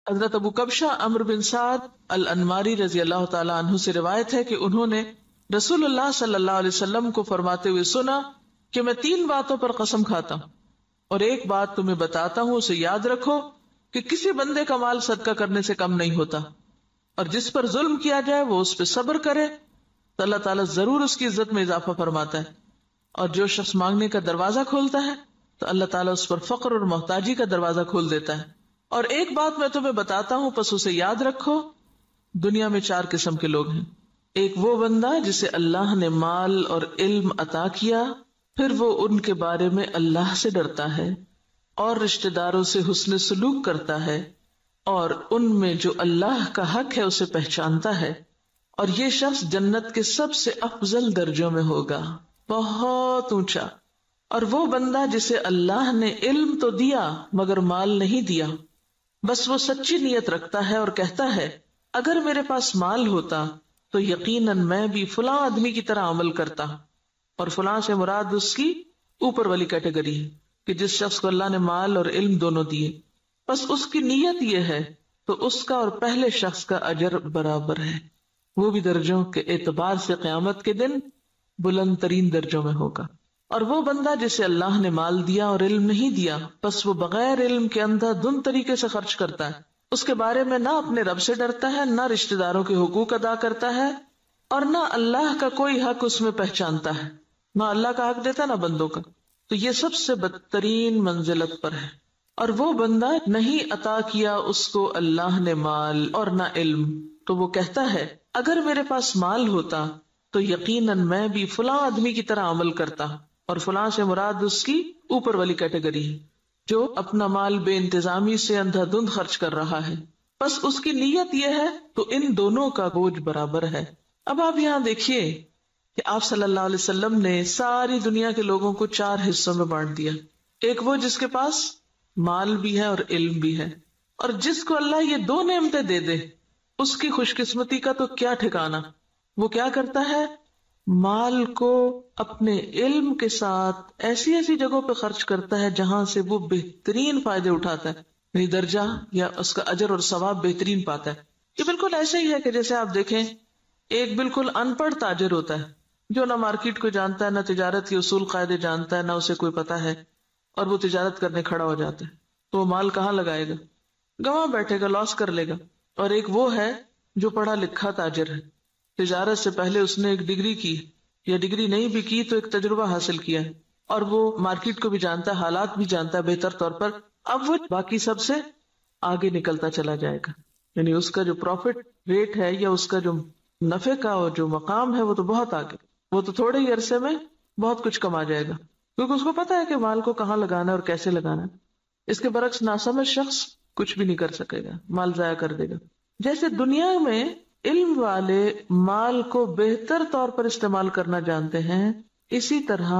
حضرت ابو کبشہ عمرو بن سعد الانماری رضی اللہ تعالی عنہ سے روایت ہے کہ انہوں نے رسول اللہ صلی اللہ علیہ وسلم کو فرماتے ہوئے سنا کہ میں 3 باتوں پر قسم کھاتا ہوں اور ایک بات تمہیں بتاتا ہوں، اسے یاد رکھو کہ کسی بندے کا مال صدقہ کرنے سے کم نہیں ہوتا، اور جس پر ظلم کیا جائے وہ اس پہ صبر کرے تو اللہ تعالیٰ ضرور اس کی عزت میں اضافہ فرماتا ہے، اور جو شخص مانگنے کا دروازہ کھولتا ہے تو اللہ تعالیٰ اس پر فقر اور محتاجی کا دروازہ کھول دیتا ہے۔ اور ایک بات میں تمہیں بتاتا ہوں، پس اسے یاد رکھو۔ دنیا میں 4 قسم کے لوگ ہیں۔ ایک وہ بندہ جسے اللہ نے مال اور علم عطا کیا، پھر وہ ان کے بارے میں اللہ سے ڈرتا ہے اور رشتہ داروں سے حسن سلوک کرتا ہے، اور ان میں جو اللہ کا حق ہے اسے پہچانتا ہے، اور یہ شخص جنت کے سب سے افضل درجوں میں ہوگا، بہت اونچا۔ اور وہ بندہ جسے اللہ نے علم تو دیا مگر مال نہیں دیا، بس وہ سچی نیت رکھتا ہے اور کہتا ہے اگر میرے پاس مال ہوتا تو یقیناً میں بھی فلاں آدمی کی طرح عمل کرتا، اور فلاں سے مراد اس کی اوپر والی کیٹیگری ہے کہ جس شخص کو اللہ نے مال اور علم دونوں دیے، بس اس کی نیت یہ ہے تو اس کا اور پہلے شخص کا اجر برابر ہے، وہ بھی درجوں کے اعتبار سے قیامت کے دن بلند ترین درجوں میں ہوگا۔ اور وہ بندہ جسے اللہ نے مال دیا اور علم نہیں دیا، بس وہ بغیر علم کے اندھا دھند طریقے سے خرچ کرتا ہے، اس کے بارے میں نہ اپنے رب سے ڈرتا ہے، نہ رشتہ داروں کے حقوق ادا کرتا ہے، اور نہ اللہ کا کوئی حق اس میں پہچانتا ہے، نہ اللہ کا حق دیتا نہ بندوں کا، تو یہ سب سے بدترین منزلت پر ہے۔ اور وہ بندہ نہیں عطا کیا اس کو اللہ نے مال اور نہ علم، تو وہ کہتا ہے اگر میرے پاس مال ہوتا تو یقیناً میں بھی فلاں آدمی کی طرح عمل کرتا، اور فلاں سے مراد اس کی اوپر والی کیٹیگری ہے جو اپنا مال بے انتظامی سے اندھا دھند خرچ کر رہا ہے، بس اس کی نیت یہ ہے تو ان دونوں کا بوجھ برابر ہے۔ اب آپ یہاں دیکھیے کہ آپ صلی اللہ علیہ وسلم نے ساری دنیا کے لوگوں کو 4 حصوں میں بانٹ دیا۔ ایک وہ جس کے پاس مال بھی ہے اور علم بھی ہے، اور جس کو اللہ یہ 2 نعمتیں دے دے اس کی خوش قسمتی کا تو کیا ٹھکانا۔ وہ کیا کرتا ہے؟ مال کو اپنے علم کے ساتھ ایسی ایسی جگہوں پہ خرچ کرتا ہے جہاں سے وہ بہترین فائدے اٹھاتا ہے، یعنی درجہ یا اس کا اجر اور ثواب بہترین پاتا ہے۔ یہ بالکل ایسے ہی ہے کہ جیسے آپ دیکھیں ایک بالکل ان پڑھ تاجر ہوتا ہے جو نہ مارکیٹ کو جانتا ہے، نہ تجارت کے اصول قاعدے جانتا ہے، نہ اسے کوئی پتا ہے، اور وہ تجارت کرنے کھڑا ہو جاتا ہے، تو وہ مال کہاں لگائے گا؟ گواں بیٹھے گا، لاس کر لے گا۔ اور ایک وہ ہے جو پڑھا لکھا تاجر ہے، تجارت سے پہلے اس نے ایک ڈگری کی، یا ڈگری نہیں بھی کی تو ایک تجربہ حاصل کیا ہے، اور وہ مارکیٹ کو بھی جانتا ہے، حالات بھی جانتا ہے بہتر طور پر، اب وہ باقی سب سے آگے نکلتا چلا جائے گا، یعنی اس کا جو پروفٹ ریٹ ہے یا اس کا جو نفع کا جو مقام ہے وہ تو بہت آگے، وہ تو تھوڑے ہی عرصے میں بہت کچھ کما جائے گا، کیونکہ اس کو پتا ہے کہ مال کو کہاں لگانا ہے اور کیسے لگانا ہے۔ اس کے برعکس ناسمجھ شخص کچھ بھی نہیں کر سکے گا، مال ضائع کر دے گا۔ جیسے دنیا میں علم والے مال کو بہتر طور پر استعمال کرنا جانتے ہیں، اسی طرح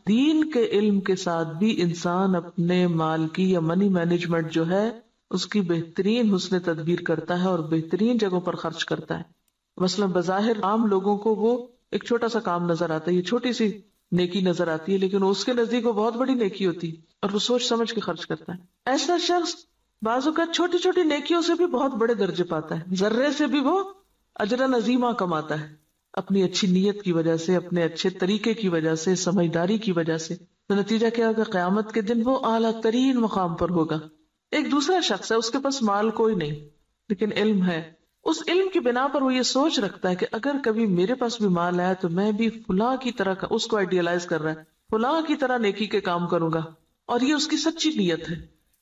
دین کے علم کے ساتھ بھی انسان اپنے مال کی یا منی مینجمنٹ جو ہے اس کی بہترین حسن تدبیر کرتا ہے اور بہترین جگہوں پر خرچ کرتا ہے۔ مثلا بظاہر عام لوگوں کو وہ ایک چھوٹا سا کام نظر آتا ہے، یہ چھوٹی سی نیکی نظر آتی ہے، لیکن اس کے نزدیک وہ بہت بڑی نیکی ہوتی ہے اور وہ سوچ سمجھ کے خرچ کرتا ہے۔ ایسا شخص بعض اوقات چھوٹی چھوٹی نیکیوں سے بھی بہت بڑے درجے پاتا ہے، ذرے سے بھی وہ اجر عظیمہ کماتا ہے، اپنی اچھی نیت کی وجہ سے، اپنے اچھے طریقے کی وجہ سے، سمجھداری کی وجہ سے۔ تو نتیجہ کیا ہوگا؟ قیامت کے دن وہ اعلیٰ ترین مقام پر ہوگا۔ ایک دوسرا شخص ہے، اس کے پاس مال کوئی نہیں لیکن علم ہے، اس علم کی بنا پر وہ یہ سوچ رکھتا ہے کہ اگر کبھی میرے پاس بھی مال آیا تو میں بھی فلاں کی طرح کا، اس کو آئیڈیالائز کر رہا ہے، فلاں کی طرح نیکی کے کام کروں گا، اور یہ اس کی سچی نیت ہے۔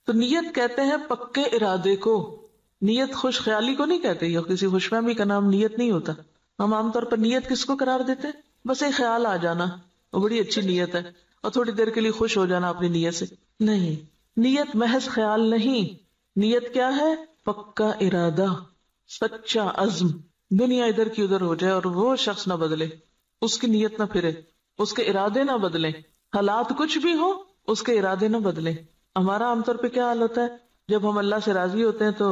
تو نیت کہتے ہیں پکے ارادے کو، نیت خوش خیالی کو نہیں کہتے، یا کسی خوش فہمی کا نام نیت نہیں ہوتا۔ ہم عام طور پر نیت کس کو قرار دیتے ہیں؟ بس ایک خیال آ جانا، وہ بڑی اچھی نیت ہے، اور تھوڑی دیر کے لیے خوش ہو جانا اپنی نیت سے۔ نہیں، نیت محض خیال نہیں، نیت کیا ہے؟ پکا ارادہ، سچا عزم۔ دنیا ادھر کی ادھر ہو جائے اور وہ شخص نہ بدلے، اس کی نیت نہ پھرے، اس کے ارادے نہ بدلیں، حالات کچھ بھی ہو اس کے ارادے نہ بدلیں۔ ہمارا عام طور پہ کیا حال ہوتا ہے؟ جب ہم اللہ سے راضی ہوتے ہیں تو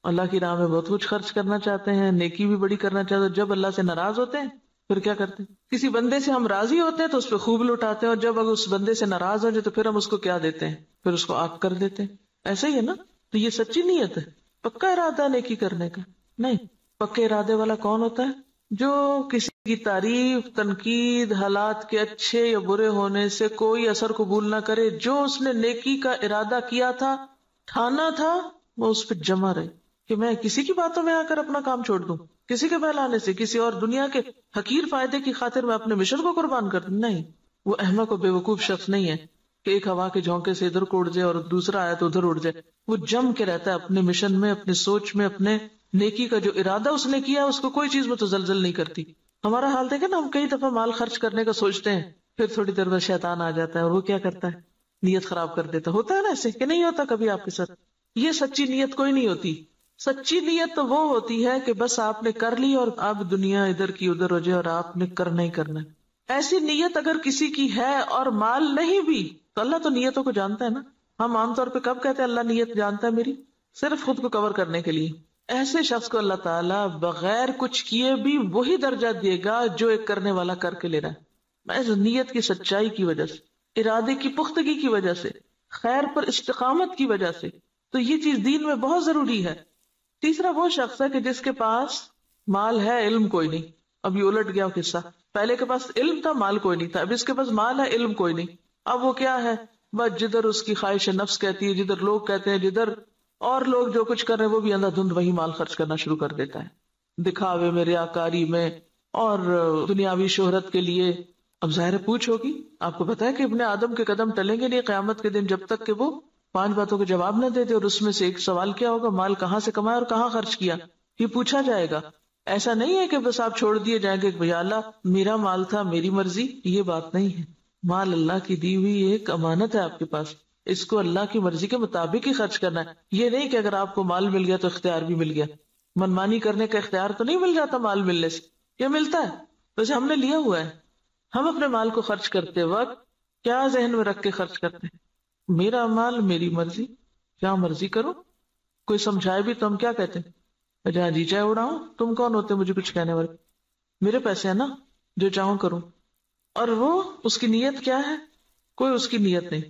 اللہ کی راہ میں بہت کچھ خرچ کرنا چاہتے ہیں، نیکی بھی بڑی کرنا چاہتے ہیں، جب اللہ سے ناراض ہوتے ہیں پھر کیا کرتے ہیں؟ کسی بندے سے ہم راضی ہوتے ہیں تو اس پہ خوب لٹاتے ہیں، اور جب اگر اس بندے سے ناراض ہو جائے تو پھر ہم اس کو کیا دیتے ہیں؟ پھر اس کو آگ کر دیتے ہیں۔ ایسا ہی ہے نا؟ تو یہ سچی نیت ہے۔ پکا ارادہ نیکی کرنے کا نہیں. پکے ارادے والا کون ہوتا ہے؟ جو کسی کی تعریف، تنقید، حالات کے اچھے یا برے ہونے سے کوئی اثر قبول نہ کرے. جو اس نے نیکی کا ارادہ کیا تھا، ٹھانا تھا، وہ اس پہ جمع رہے کہ میں کسی کی باتوں میں آ کر اپنا کام چھوڑ دوں، کسی کے بہلانے سے، کسی اور دنیا کے حقیر فائدے کی خاطر میں اپنے مشن کو قربان کر دوں. نہیں، وہ احمق و بے وقوف شخص نہیں ہے کہ ایک ہوا کے جھونکے سے ادھر کو اڑ جائے اور دوسرا آیا تو ادھر اڑ جائے. وہ جم کے رہتا ہے اپنے مشن میں، اپنے سوچ میں، اپنے نیکی کا جو ارادہ اس نے کیا اس کو کوئی چیز متزلزل نہیں کرتی. ہمارا حال دیکھیں نا، ہم کئی دفعہ مال خرچ کرنے کا سوچتے ہیں، پھر تھوڑی دیر بعد شیطان آ جاتا ہے اور وہ کیا کرتا ہے؟ نیت خراب کر دیتا. ہوتا ہے نا ایسے کہ نہیں ہوتا کبھی آپ کے ساتھ؟ یہ سچی نیت کوئی نہیں ہوتی. سچی نیت تو وہ ہوتی ہے کہ بس آپ نے کر لی اور اب دنیا ادھر کی ادھر ہو جائے اور آپ نے کرنا ہی کرنا. ایسی نیت اگر کسی کی ہے اور مال نہیں بھی تو اللہ تو نیتوں کو جانتا ہے نا. ہم عام طور پہ کب کہتے ہیں اللہ نیت جانتا ہے میری؟ صرف خود کو کور کرنے کے لیے. ایسے شخص کو اللہ تعالیٰ بغیر کچھ کیے بھی وہی درجہ دے گا جو ایک کرنے والا کر کے لے رہا ہے، محض نیت کی سچائی کی وجہ سے، ارادے کی پختگی کی وجہ سے، خیر پر استقامت کی وجہ سے. تو یہ چیز دین میں بہت ضروری ہے. تیسرا وہ شخص ہے کہ جس کے پاس مال ہے، علم کوئی نہیں. اب یہ الٹ گیا قصہ، پہلے کے پاس علم تھا، مال کوئی نہیں تھا. اب اس کے پاس مال ہے، علم کوئی نہیں. اب وہ کیا ہے؟ بس جدھر اس کی خواہش نفس کہتی ہے، جدھر لوگ کہتے ہیں، جدھر اور لوگ جو کچھ کر رہے ہیں وہ بھی اندھا دھند وہی مال خرچ کرنا شروع کر دیتا ہے، دکھاوے میں، ریاکاری میں اور دنیاوی شہرت کے لیے. اب ظاہر پوچھ ہوگی. آپ کو پتا ہے کہ ابن آدم کے قدم ٹلیں گے نہیں قیامت کے دن جب تک کہ وہ 5 باتوں کے جواب نہ دے دے. اور اس میں سے ایک سوال کیا ہوگا؟ مال کہاں سے کمایا اور کہاں خرچ کیا، یہ پوچھا جائے گا. ایسا نہیں ہے کہ بس آپ چھوڑ دیے جائیں گے کہ اللہ میرا مال تھا، میری مرضی. یہ بات نہیں ہے. مال اللہ کی دی ہوئی ایک امانت ہے آپ کے پاس، اس کو اللہ کی مرضی کے مطابق ہی خرچ کرنا ہے. یہ نہیں کہ اگر آپ کو مال مل گیا تو اختیار بھی مل گیا. منمانی کرنے کا اختیار تو نہیں مل جاتا مال ملنے سے، یہ ملتا ہے ویسے ہم نے لیا ہوا ہے. ہم اپنے مال کو خرچ کرتے وقت کیا ذہن میں رکھ کے خرچ کرتے ہیں؟ میرا مال، میری مرضی، کیا مرضی کرو. کوئی سمجھائے بھی تو ہم کیا کہتے ہیں؟ جہاں جی چاہے اڑاؤں. تم کون ہوتے مجھے کچھ کہنے والے؟ میرے پیسے ہیں نا، جو چاہوں کروں. اور وہ اس کی نیت کیا ہے؟ کوئی اس کی نیت نہیں.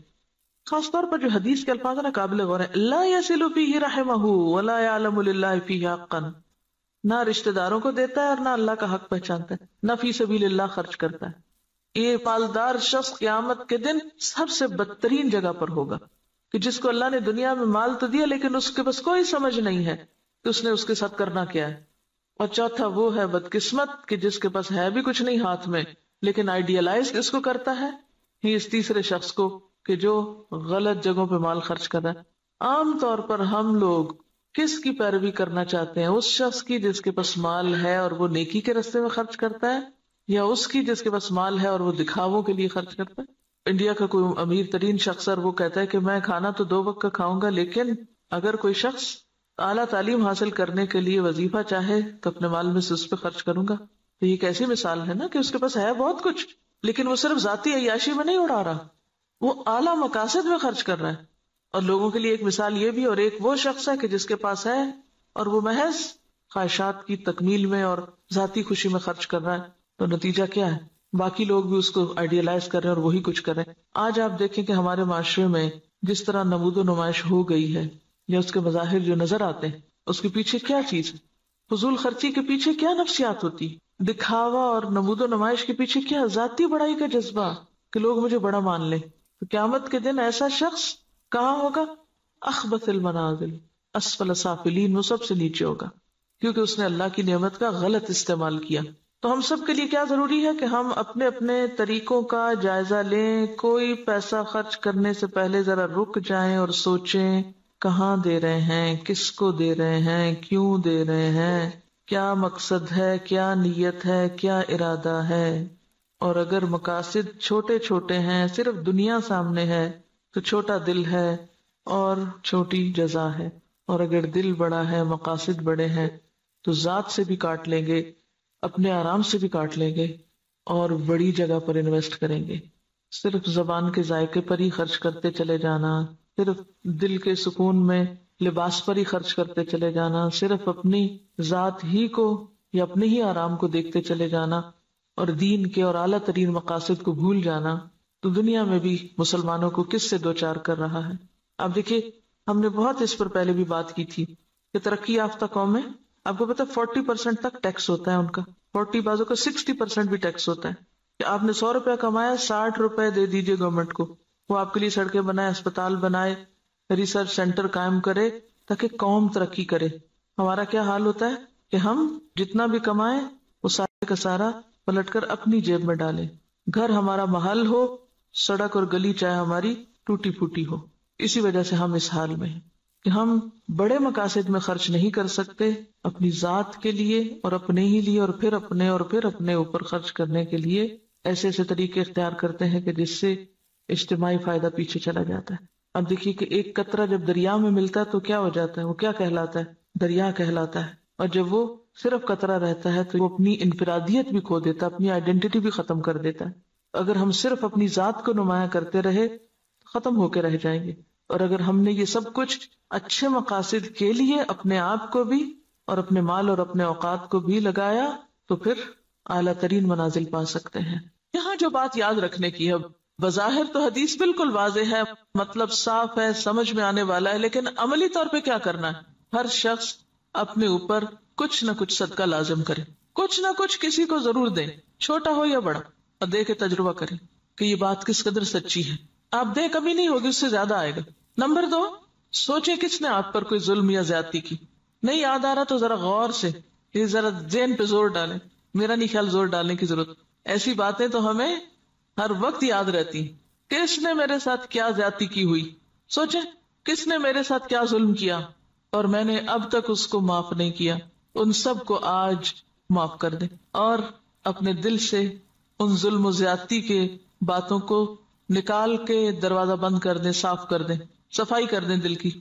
خاص طور پر جو حدیث کے الفاظ نا قابل غور ہے، لا یصل فیہ رحمہ ولا یعلم للہ فیہ حقا. نہ رشتہ داروں کو دیتا ہے اور نہ اللہ کا حق پہچانتا ہے، نہ فی سبیل اللہ خرچ کرتا ہے. یہ مالدار شخص قیامت کے دن سب سے بدترین جگہ پر ہوگا کہ جس کو اللہ نے دنیا میں مال تو دیا لیکن اس کے پاس کوئی سمجھ نہیں ہے کہ اس نے اس کے ساتھ کرنا کیا ہے. اور چوتھا وہ ہے بدقسمت کہ جس کے پاس ہے بھی کچھ نہیں ہاتھ میں لیکن آئیڈیالائز اس کو کرتا ہے. ہی اس تیسرے شخص کو کہ جو غلط جگہوں پہ مال خرچ کر رہا ہے. عام طور پر ہم لوگ کس کی پیروی کرنا چاہتے ہیں؟ اس شخص کی جس کے پاس مال ہے اور وہ نیکی کے راستے میں خرچ کرتا ہے، یا اس کی جس کے پاس مال ہے اور وہ دکھاووں کے لیے خرچ کرتا ہے؟ انڈیا کا کوئی امیر ترین شخص اور وہ کہتا ہے کہ میں کھانا تو 2 وقت کا کھاؤں گا، لیکن اگر کوئی شخص اعلیٰ تعلیم حاصل کرنے کے لیے وظیفہ چاہے تو اپنے مال میں سے اس پہ خرچ کروں گا. تو یہ کیسی مثال ہے نا کہ اس کے پاس ہے بہت کچھ لیکن وہ صرف ذاتی عیاشی میں نہیں اڑا رہا، وہ اعلیٰ مقاصد میں خرچ کر رہا ہے. اور لوگوں کے لیے ایک مثال یہ بھی، اور ایک وہ شخص ہے کہ جس کے پاس ہے اور وہ محض خواہشات کی تکمیل میں اور ذاتی خوشی میں خرچ کر رہا ہے. تو نتیجہ کیا ہے؟ باقی لوگ بھی اس کو آئیڈیالائز کر رہے ہیں اور وہی کچھ کر رہے ہیں. آج آپ دیکھیں کہ ہمارے معاشرے میں جس طرح نمود و نمائش ہو گئی ہے یا اس کے مظاہر جو نظر آتے ہیں، اس کے پیچھے کیا چیز ہے؟ فضول خرچی کے پیچھے کیا نفسیات ہوتی؟ دکھاوا اور نمود و نمائش کے پیچھے کیا ذاتی بڑائی کا جذبہ کہ لوگ مجھے بڑا مان لیں. تو قیامت کے دن ایسا شخص کہاں ہوگا؟ اخبث المنازل، اسفل سافلین، وہ سب سے نیچے ہوگا کیونکہ اس نے اللہ کی نعمت کا غلط استعمال کیا. تو ہم سب کے لیے کیا ضروری ہے کہ ہم اپنے اپنے طریقوں کا جائزہ لیں. کوئی پیسہ خرچ کرنے سے پہلے ذرا رک جائیں اور سوچیں کہاں دے رہے ہیں، کس کو دے رہے ہیں، کیوں دے رہے ہیں، کیا مقصد ہے، کیا نیت ہے، کیا ارادہ ہے. اور اگر مقاصد چھوٹے چھوٹے ہیں، صرف دنیا سامنے ہے تو چھوٹا دل ہے اور چھوٹی جزا ہے. اور اگر دل بڑا ہے، مقاصد بڑے ہیں تو ذات سے بھی کاٹ لیں گے، اپنے آرام سے بھی کاٹ لیں گے اور بڑی جگہ پر انویسٹ کریں گے. صرف زبان کے ذائقے پر ہی خرچ کرتے چلے جانا، صرف دل کے سکون میں لباس پر ہی خرچ کرتے چلے جانا، صرف اپنی ذات ہی کو یا اپنے ہی آرام کو دیکھتے چلے جانا اور دین کے اور اعلیٰ ترین مقاصد کو بھول جانا، تو دنیا میں بھی مسلمانوں کو کس سے دوچار کر رہا ہے. اب دیکھیے، ہم نے بہت اس پر پہلے بھی بات کی تھی کہ ترقی یافتہ قومیں، آپ کو پتا 40% تک ٹیکس ہوتا ہے ان کا، 40 بازوں کا 60% بھی ٹیکس ہوتا ہے، کہ آپ نے 100 روپے کمایا 60 روپے دے دیجئے گورنمنٹ کو، وہ آپ کے لیے سڑکیں بنائے، اسپتال بنائے، ریسرچ سینٹر قائم کرے تاکہ قوم ترقی کرے۔ ہمارا کیا حال ہوتا ہے کہ ہم جتنا بھی کمائیں وہ سارے کا سارا پلٹ کر اپنی جیب میں ڈالیں، گھر ہمارا محل ہو، سڑک اور گلی چاہے ہماری ٹوٹی پھوٹی ہو۔ اسی وجہ سے ہم اس حال میں ہیں کہ ہم بڑے مقاصد میں خرچ نہیں کر سکتے، اپنی ذات کے لیے اور اپنے ہی لیے، اور پھر اپنے اوپر خرچ کرنے کے لیے ایسے ایسے طریقے اختیار کرتے ہیں کہ جس سے اجتماعی فائدہ پیچھے چلا جاتا ہے۔ اب دیکھیے کہ ایک قطرہ جب دریا میں ملتا ہے تو کیا ہو جاتا ہے، وہ کیا کہلاتا ہے؟ دریا کہلاتا ہے۔ اور جب وہ صرف قطرہ رہتا ہے تو وہ اپنی انفرادیت بھی کھو دیتا ہے، اپنی آئیڈینٹی بھی ختم کر دیتا ہے۔ اگر ہم صرف اپنی ذات کو نمایاں کرتے رہے ختم ہو کے رہ جائیں گے، اور اگر ہم نے یہ سب کچھ اچھے مقاصد کے لیے اپنے آپ کو بھی اور اپنے مال اور اپنے اوقات کو بھی لگایا تو پھر اعلیٰ ترین منازل پا سکتے ہیں۔ یہاں جو بات یاد رکھنے کی ہے، بظاہر تو حدیث بالکل واضح ہے، مطلب صاف ہے، سمجھ میں آنے والا ہے، لیکن عملی طور پہ کیا کرنا ہے؟ ہر شخص اپنے اوپر کچھ نہ کچھ صدقہ لازم کرے، کچھ نہ کچھ کسی کو ضرور دیں، چھوٹا ہو یا بڑا، اور دے کے تجربہ کریں کہ یہ بات کس قدر سچی ہے۔ آپ دے کمی نہیں ہوگی، اس سے زیادہ آئے گا۔ نمبر 2، سوچیں کس نے آپ پر کوئی ظلم یا زیادتی کی، نہیں یاد آ رہا تو ذرا غور سے یہ ذرا ذہن پہ زور ڈالیں۔ میرا نہیں خیال زور ڈالنے کی ضرورت، ایسی باتیں تو ہمیں ہر وقت یاد رہتی ہیں۔ کس نے میرے ساتھ کیا زیادتی کی ہوئی، سوچیں کس نے میرے ساتھ کیا ظلم کیا اور میں نے اب تک اس کو معاف نہیں کیا، ان سب کو آج معاف کر دیں، اور اپنے دل سے ان ظلم و زیادتی کے باتوں کو نکال کے دروازہ بند کر دیں، صاف کر دیں، صفائی کر دیں دل کی۔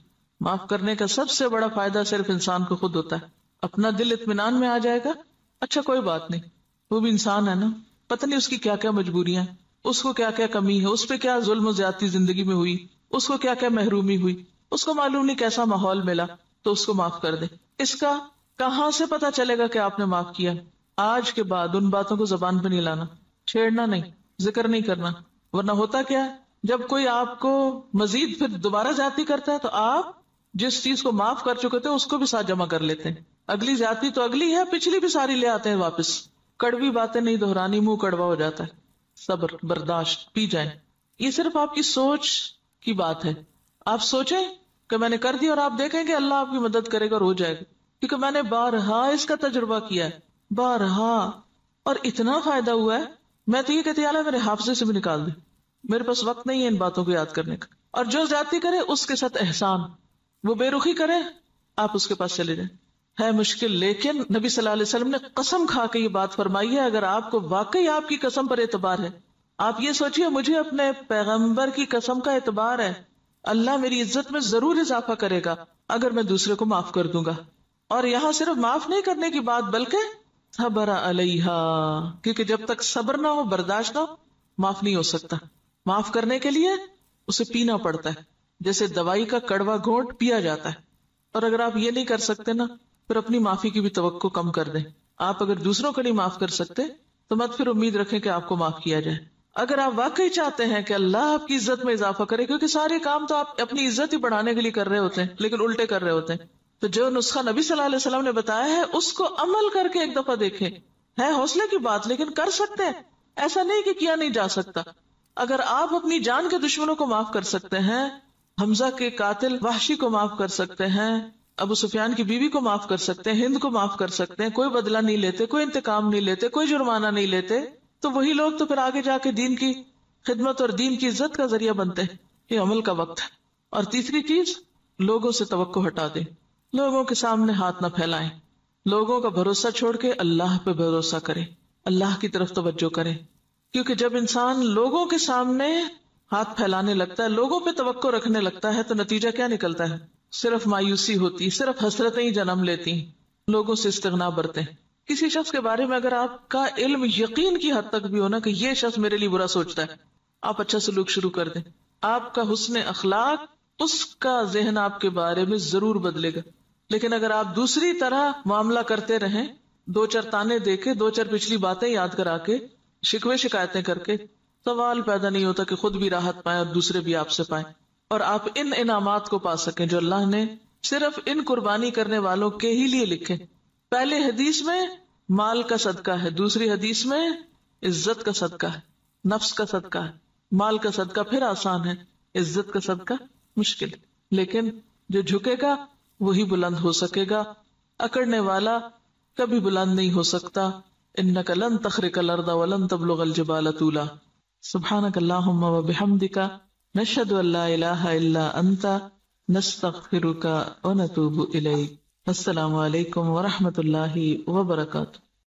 معاف کرنے کا سب سے بڑا فائدہ صرف انسان کو خود ہوتا ہے، اپنا دل اطمینان میں آ جائے گا، اچھا کوئی بات نہیں، وہ بھی انسان ہے نا، پتہ نہیں اس کی کیا کیا مجبوریاں، اس کو کیا کیا کمی ہے، اس پہ کیا ظلم و زیادتی زندگی میں ہوئی، اس کو کیا کیا محرومی ہوئی، اس کو معلوم نہیں کیسا ماحول ملا، تو اس کو معاف کر دیں۔ اس کا کہاں سے پتا چلے گا کہ آپ نے معاف کیا؟ آج کے بعد ان باتوں کو زبان پہ نہیں لانا، چھیڑنا نہیں، ذکر نہیں کرنا، ورنہ ہوتا کیا ہے، جب کوئی آپ کو مزید پھر دوبارہ زیادتی کرتا ہے تو آپ جس چیز کو معاف کر چکے تھے اس کو بھی ساتھ جمع کر لیتے ہیں، اگلی زیادتی تو اگلی ہے، پچھلی بھی ساری لے آتے ہیں واپس۔ کڑوی باتیں نہیں دہرانی، منہ کڑوا ہو جاتا ہے۔ صبر، برداشت، پی جائیں۔ یہ صرف آپ کی سوچ کی بات ہے، آپ سوچیں کہ میں نے کر دیا اور آپ دیکھیں کہ اللہ آپ کی مدد کرے گا اور ہو جائے گا، کیونکہ میں نے بارہا اس کا تجربہ کیا ہے، بارہا، اور اتنا فائدہ ہوا ہے، میں تو یہ کہتی اللہ میرے حافظے سے بھی نکال دے، میرے پاس وقت نہیں ہے ان باتوں کو یاد کرنے کا۔ اور جو زیادتی کرے اس کے ساتھ احسان، وہ بے رخی کرے آپ اس کے پاس چلے جائیں۔ ہے مشکل، لیکن نبی صلی اللہ علیہ وسلم نے قسم کھا کے یہ بات فرمائی ہے، اگر آپ کو واقعی آپ کی قسم پر اعتبار ہے، آپ یہ سوچیے مجھے اپنے پیغمبر کی قسم کا اعتبار ہے، اللہ میری عزت میں ضرور اضافہ کرے گا اگر میں دوسرے کو معاف کر دوں گا۔ اور یہاں صرف معاف نہیں کرنے کی بات بلکہ صبر علیہا، کیونکہ جب تک صبر نہ ہو، برداشت نہ ہو، معاف نہیں ہو سکتا۔ معاف کرنے کے لیے اسے پینا پڑتا ہے، جیسے دوائی کا کڑوا گھونٹ پیا جاتا ہے۔ اور اگر آپ یہ نہیں کر سکتے نا، پھر اپنی معافی کی بھی توقع کم کر دیں۔ آپ اگر دوسروں کو نہیں معاف کر سکتے تو مت پھر امید رکھیں کہ آپ کو معاف کیا جائے۔ اگر آپ واقعی چاہتے ہیں کہ اللہ آپ کی عزت میں اضافہ کرے، کیونکہ سارے کام تو آپ اپنی عزت ہی بڑھانے کے لیے کر رہے ہوتے ہیں لیکن الٹے کر رہے ہوتے ہیں، تو جو نسخہ نبی صلی اللہ علیہ وسلم نے بتایا ہے اس کو عمل کر کے ایک دفعہ دیکھیں۔ ہے حوصلے کی بات لیکن کر سکتے ہیں، ایسا نہیں کہ کیا نہیں جا سکتا۔ اگر آپ اپنی جان کے دشمنوں کو معاف کر سکتے ہیں، حمزہ کے قاتل وحشی کو معاف کر سکتے ہیں، ابو سفیان کی بیوی کو معاف کر سکتے ہیں، ہند کو معاف کر سکتے ہیں، کوئی بدلہ نہیں لیتے، کوئی انتقام نہیں لیتے، کوئی جرمانہ نہیں لیتے، تو وہی لوگ تو پھر آگے جا کے دین کی خدمت اور دین کی عزت کا ذریعہ بنتے ہیں۔ یہ عمل کا وقت ہے۔ اور تیسری چیز، لوگوں سے توقع ہٹا دیں، لوگوں کے سامنے ہاتھ نہ پھیلائیں، لوگوں کا بھروسہ چھوڑ کے اللہ پہ بھروسہ کریں، اللہ کی طرف توجہ کریں، کیونکہ جب انسان لوگوں کے سامنے ہاتھ پھیلانے لگتا ہے، لوگوں پہ توقع رکھنے لگتا ہے، تو نتیجہ کیا نکلتا ہے؟ صرف مایوسی ہوتی، صرف حسرتیں ہی جنم لیتی، لوگوں سے استغنا برتے ہیں۔ کسی شخص کے بارے میں اگر آپ کا علم یقین کی حد تک بھی ہونا کہ یہ شخص میرے لیے برا سوچتا ہے، آپ اچھا سلوک شروع کر دیں، آپ کا حسن اخلاق اس کا ذہن آپ کے بارے میں ضرور بدلے گا۔ لیکن اگر آپ دوسری طرح معاملہ کرتے رہیں، دو چار تانے دے کے، دو چار پچھلی باتیں یاد کرا کے، شکوے شکایتیں کر کے، سوال پیدا نہیں ہوتا کہ خود بھی راحت پائیں اور دوسرے بھی آپ سے پائیں، اور آپ ان انعامات کو پا سکیں جو اللہ نے صرف ان قربانی کرنے والوں کے ہی لیے لکھے. پہلے حدیث میں مال کا صدقہ ہے، دوسری حدیث میں عزت کا صدقہ ہے، نفس کا صدقہ ہے. مال کا صدقہ پھر آسان ہے، عزت کا صدقہ مشکل. لیکن جو جھکے گا وہی بلند ہو سکے گا، اکڑنے والا کبھی بلند نہیں ہو سکتا. انک لن تخرق الارض ولن تبلغ الجبال طولا. سبحانک اللہم وبحمدک نشہد ان لا الہ الا انت نستغفرک ونتوب الیک. السلام علیکم ورحمۃ اللہ وبرکاتہ.